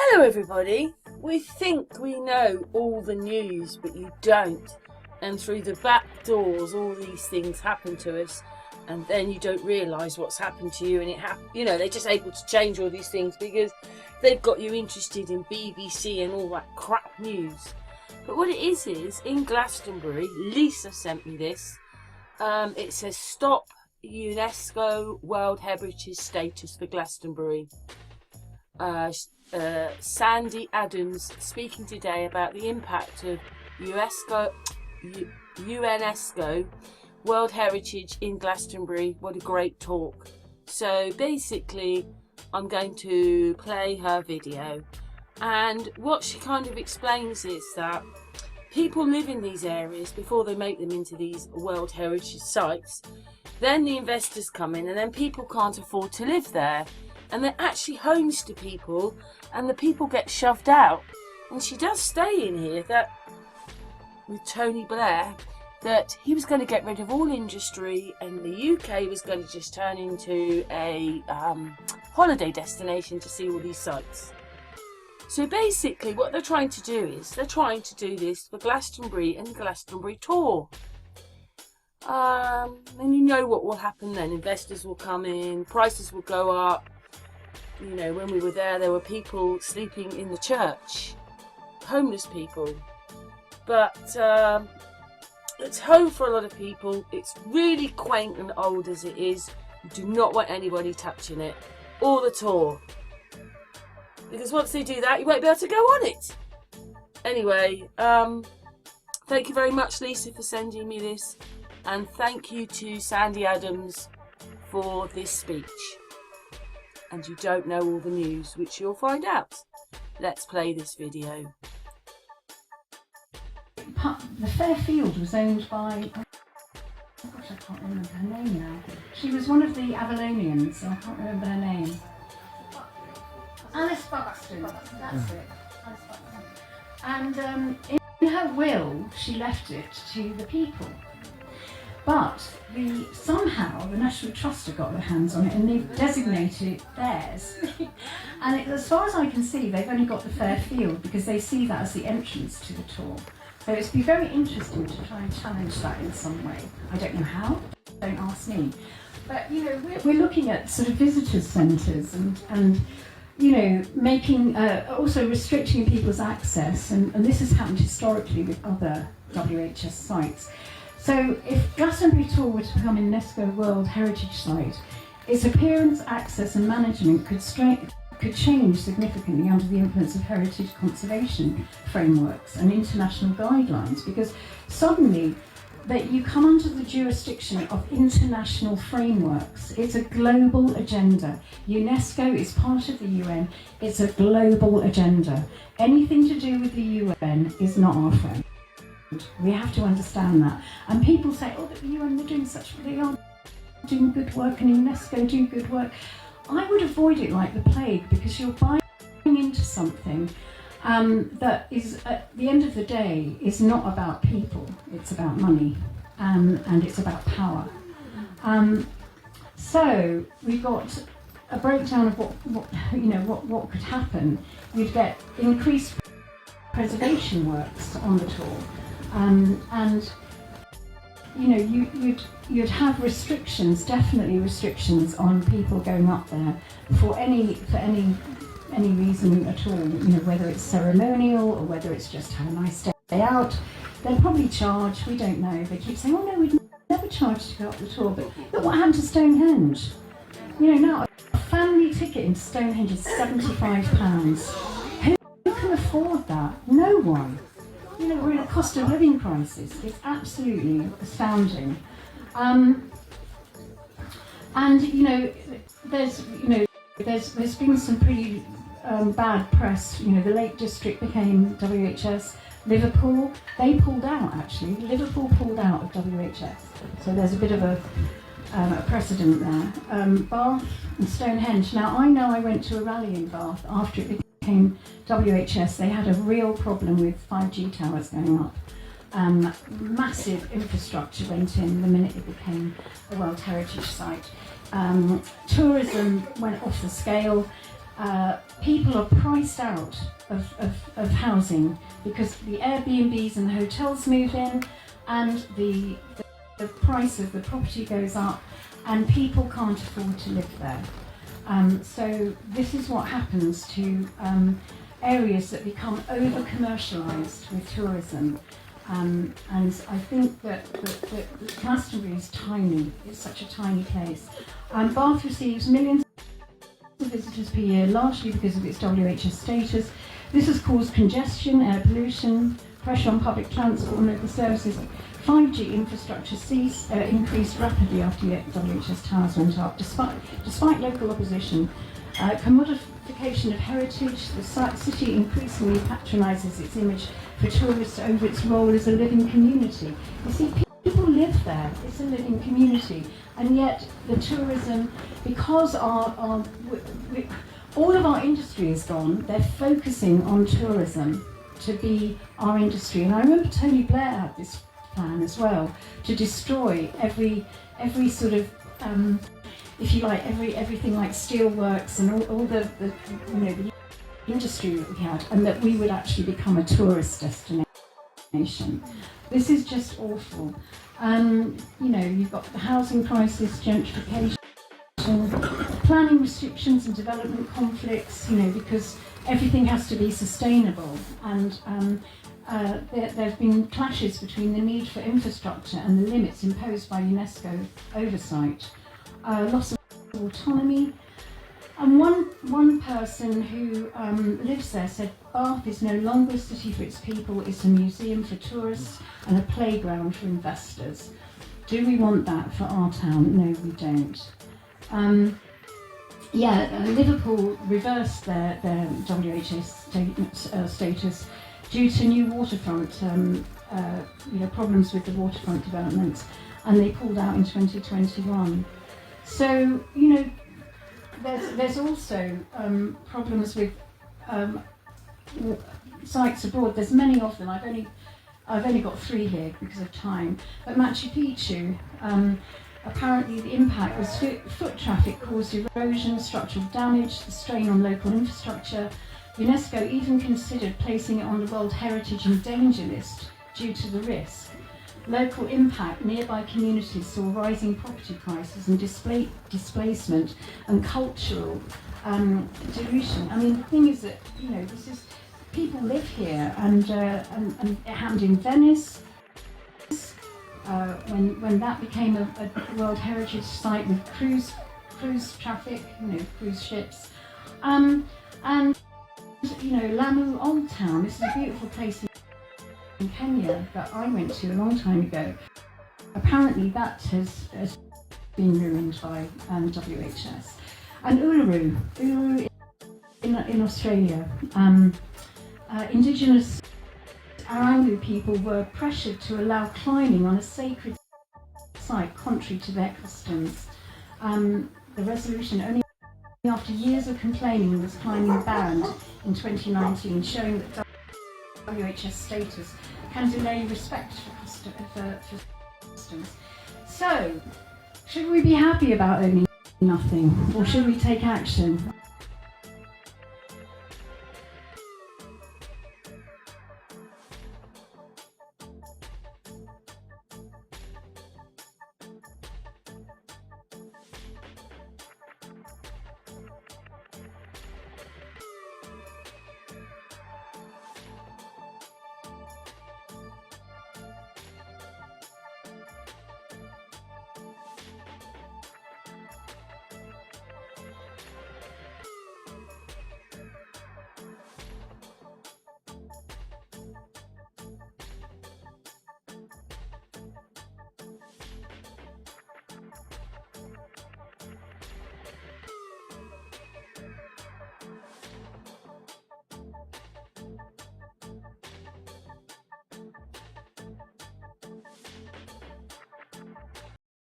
Hello everybody. We think we know all the news, but you don't. And through the back doors, all these things happen to us, and then you don't realise what's happened to you. And they're just able to change all these things because they've got you interested in BBC and all that crap news. But what it is in Glastonbury, Lisa sent me this. It says stop UNESCO World Heritage status for Glastonbury. Sandy Adams speaking today about the impact of UNESCO World Heritage in Glastonbury. What a great talk. So basically I'm going to play her video, and what she kind of explains is that people live in these areas before they make them into these World Heritage sites. Then the investors come in, and then people can't afford to live there, and they're actually homes to people, and the people get shoved out. And she does stay in here that with Tony Blair that he was going to get rid of all industry, and the UK was going to just turn into a holiday destination to see all these sites. So basically what they're trying to do is they're trying to do this for Glastonbury and Glastonbury Tor. And you know what will happen then. Investors will come in, prices will go up. You know, when we were there were people sleeping in the church, homeless people. But it's home for a lot of people. It's really quaint and old as it is. You do not want anybody touching it or the tour, because once they do that, you won't be able to go on it. Anyway, thank you very much, Lisa, for sending me this, and thank you to Sandy Adams for this speech. And you don't know all the news, which you'll find out. Let's play this video. The Fairfield was owned by, oh gosh, I can't remember her name now. She was one of the Avalonians, and I can't remember her name. Alice Buxton, that's it. Alice Buxton. And in her will, she left it to the people. But somehow the National Trust have got their hands on it, and they've designated it theirs. And as far as I can see, they've only got the Fairfield because they see that as the entrance to the tour. So it's be very interesting to try and challenge that in some way. I don't know how, don't ask me. But you know, we're looking at sort of visitors centres and you know, making also restricting people's access, and this has happened historically with other WHS sites. So if Glastonbury Tor were to become an UNESCO World Heritage Site, its appearance, access and management could change significantly under the influence of heritage conservation frameworks and international guidelines, because suddenly that you come under the jurisdiction of international frameworks. It's a global agenda. UNESCO is part of the UN. It's a global agenda. Anything to do with the UN is not our friend. We have to understand that. And people say, oh, but the UN, they are doing good work, and UNESCO do good work. I would avoid it like the plague, because you're buying into something that is, at the end of the day, is not about people. It's about money, and it's about power. So we've got a breakdown of what could happen. You'd get increased preservation works on the tour, and you know, you'd have restrictions, definitely restrictions on people going up there for any reason at all. You know, whether it's ceremonial or whether it's just have a nice day out. They'll probably charge. We don't know. They keep saying, "Oh no, we'd never charge to go up the tour." But look what happened to Stonehenge. You know, now a family ticket into Stonehenge is £75. Who can afford that? No one. You know, we're in a cost of living crisis. It's absolutely astounding. And you know, there's been some pretty bad press. You know, the Lake District became WHS. Liverpool, they pulled out actually. Liverpool pulled out of WHS. So there's a bit of a precedent there. Bath and Stonehenge. Now I know I went to a rally in Bath after it became WHS. They had a real problem with 5G towers going up. Massive infrastructure went in the minute it became a World Heritage Site. Tourism went off the scale. people are priced out of housing because the Airbnbs and the hotels move in, and the price of the property goes up, and people can't afford to live there. So this is what happens to areas that become over-commercialised with tourism. And I think that Glastonbury is tiny. It's such a tiny place. Bath receives millions of visitors per year, largely because of its WHS status. This has caused congestion, air pollution, pressure on public transport and local services. 5G infrastructure increased rapidly after the WHS towers went up, despite local opposition. Commodification of heritage, the city increasingly patronises its image for tourists over its role as a living community. You see, people live there, it's a living community, and yet the tourism, because all of our industry is gone, they're focusing on tourism to be our industry. And I remember Tony Blair had this plan as well, to destroy every sort of if you like, everything like steelworks and all the the industry that we had, and that we would actually become a tourist destination. This is just awful. You've got the housing crisis, gentrification, planning restrictions and development conflicts, because everything has to be sustainable, and there have been clashes between the need for infrastructure and the limits imposed by UNESCO oversight. Loss of autonomy. And one person who lives there said, Bath is no longer a city for its people, it's a museum for tourists and a playground for investors. Do we want that for our town? No, we don't. Liverpool reversed their WHS status due to new waterfront, problems with the waterfront developments, and they pulled out in 2021. So, there's also problems with sites abroad. There's many of them. I've only got 3 here because of time. But Machu Picchu, apparently the impact was foot traffic caused erosion, structural damage, the strain on local infrastructure. UNESCO even considered placing it on the World Heritage in Danger list due to the risk. Local impact, nearby communities saw rising property prices and displacement and cultural dilution. I mean, the thing is that, people live here, and it happened in Venice, when that became a World Heritage Site with cruise traffic, cruise ships. And Lamu Old Town, this is a beautiful place in Kenya that I went to a long time ago. Apparently that has been ruined by WHS. And Uluru in Australia. Indigenous Arangu people were pressured to allow climbing on a sacred site contrary to their customs. The resolution, only after years of complaining, was climbing banned in 2019, showing that WHS status can delay respect for customs. So, should we be happy about owning nothing, or should we take action?